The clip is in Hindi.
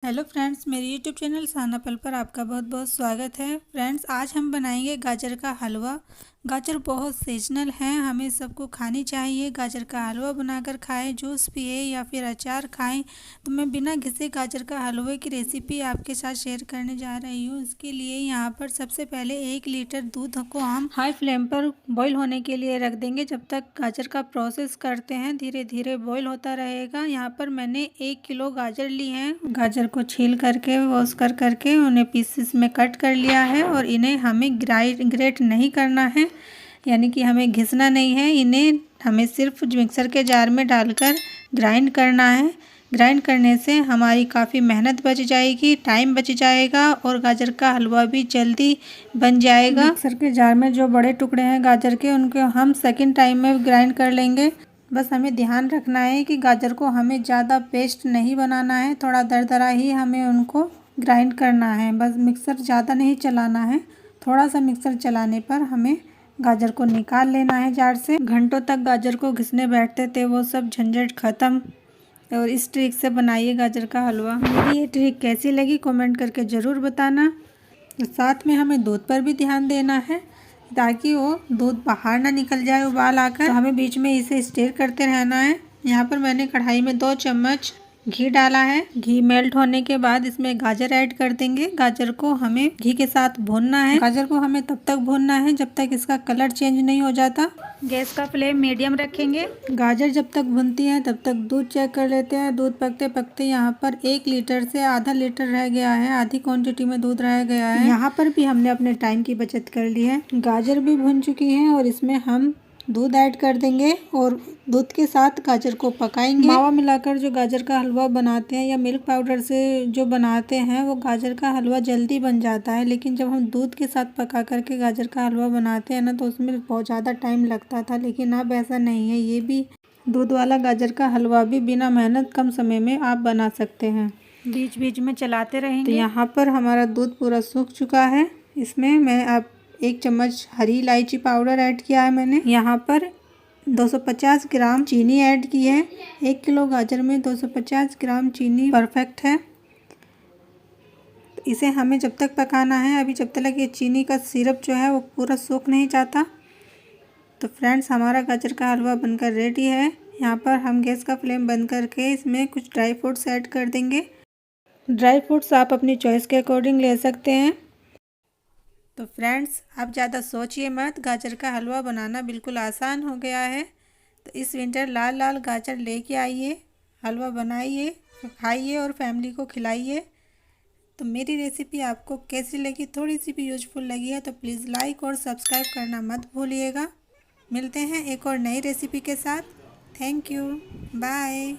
हेलो फ्रेंड्स, मेरे यूट्यूब चैनल साना पल पर आपका बहुत बहुत स्वागत है। फ्रेंड्स, आज हम बनाएंगे गाजर का हलवा। गाजर बहुत सीजनल है, हमें सबको खानी चाहिए। गाजर का हलवा बनाकर खाएं, जूस पिए या फिर अचार खाएं। तो मैं बिना घिसे गाजर का हलवे की रेसिपी आपके साथ शेयर करने जा रही हूँ। इसके लिए यहाँ पर सबसे पहले 1 लीटर दूध को हम हाई फ्लेम पर बॉईल होने के लिए रख देंगे। जब तक गाजर का प्रोसेस करते हैं, धीरे धीरे बॉईल होता रहेगा। यहाँ पर मैंने 1 किलो गाजर ली है। गाजर को छील करके वॉश करके उन्हें पीसेस में कट कर लिया है और इन्हें हमें ग्रेट नहीं करना है, यानी कि हमें घिसना नहीं है। इन्हें हमें सिर्फ मिक्सर के जार में डालकर ग्राइंड करना है। ग्राइंड करने से हमारी काफ़ी मेहनत बच जाएगी, टाइम बच जाएगा और गाजर का हलवा भी जल्दी बन जाएगा। मिक्सर के जार में जो बड़े टुकड़े हैं गाजर के, उनको हम सेकंड टाइम में ग्राइंड कर लेंगे। बस हमें ध्यान रखना है कि गाजर को हमें ज़्यादा पेस्ट नहीं बनाना है, थोड़ा दरदरा ही हमें उनको ग्राइंड करना है। बस मिक्सर ज़्यादा नहीं चलाना है, थोड़ा सा मिक्सर चलाने पर हमें गाजर को निकाल लेना है जार से। घंटों तक गाजर को घिसने बैठते थे, वो सब झंझट ख़त्म। और इस ट्रिक से बनाइए गाजर का हलवा। मेरी ये ट्रिक कैसी लगी कमेंट करके ज़रूर बताना। साथ में हमें दूध पर भी ध्यान देना है ताकि वो दूध बाहर ना निकल जाए उबाल आकर। तो हमें बीच में इसे स्टीर करते रहना है। यहाँ पर मैंने कढ़ाई में 2 चम्मच घी डाला है। घी मेल्ट होने के बाद इसमें गाजर ऐड कर देंगे। गाजर को हमें घी के साथ भूनना है। गाजर को हमें तब तक भूनना है जब तक इसका कलर चेंज नहीं हो जाता। गैस का फ्लेम मीडियम रखेंगे। गाजर जब तक भुनती है तब तक दूध चेक कर लेते हैं। दूध पकते पकते यहाँ पर 1 लीटर से आधा लीटर रह गया है, आधी क्वांटिटी में दूध रह गया है। यहाँ पर भी हमने अपने टाइम की बचत कर ली है। गाजर भी भुन चुकी है और इसमें हम दूध ऐड कर देंगे और दूध के साथ गाजर को पकाएंगे। मावा मिलाकर जो गाजर का हलवा बनाते हैं या मिल्क पाउडर से जो बनाते हैं, वो गाजर का हलवा जल्दी बन जाता है। लेकिन जब हम दूध के साथ पका करके गाजर का हलवा बनाते हैं ना, तो उसमें बहुत ज़्यादा टाइम लगता था। लेकिन अब ऐसा नहीं है। ये भी दूध वाला गाजर का हलवा भी बिना मेहनत कम समय में आप बना सकते हैं। बीच बीच में चलाते रहेंगे। तो यहाँ पर हमारा दूध पूरा सूख चुका है। इसमें मैं अब 1 चम्मच हरी इलायची पाउडर ऐड किया है मैंने। यहाँ पर 250 ग्राम चीनी ऐड की है। 1 किलो गाजर में 250 ग्राम चीनी परफेक्ट है। इसे हमें जब तक पकाना है, अभी जब तक ये चीनी का सिरप जो है वो पूरा सूख नहीं जाता। तो फ्रेंड्स, हमारा गाजर का हलवा बनकर रेडी है। यहाँ पर हम गैस का फ्लेम बंद करके इसमें कुछ ड्राई फ्रूट्स ऐड कर देंगे। ड्राई फ्रूट्स आप अपनी चॉइस के अकॉर्डिंग ले सकते हैं। तो फ्रेंड्स, आप ज़्यादा सोचिए मत, गाजर का हलवा बनाना बिल्कुल आसान हो गया है। तो इस विंटर लाल लाल गाजर लेके आइए, हलवा बनाइए, खाइए और फैमिली को खिलाइए। तो मेरी रेसिपी आपको कैसी लगी, थोड़ी सी भी यूजफुल लगी है तो प्लीज़ लाइक और सब्सक्राइब करना मत भूलिएगा। मिलते हैं एक और नई रेसिपी के साथ। Thank you, bye.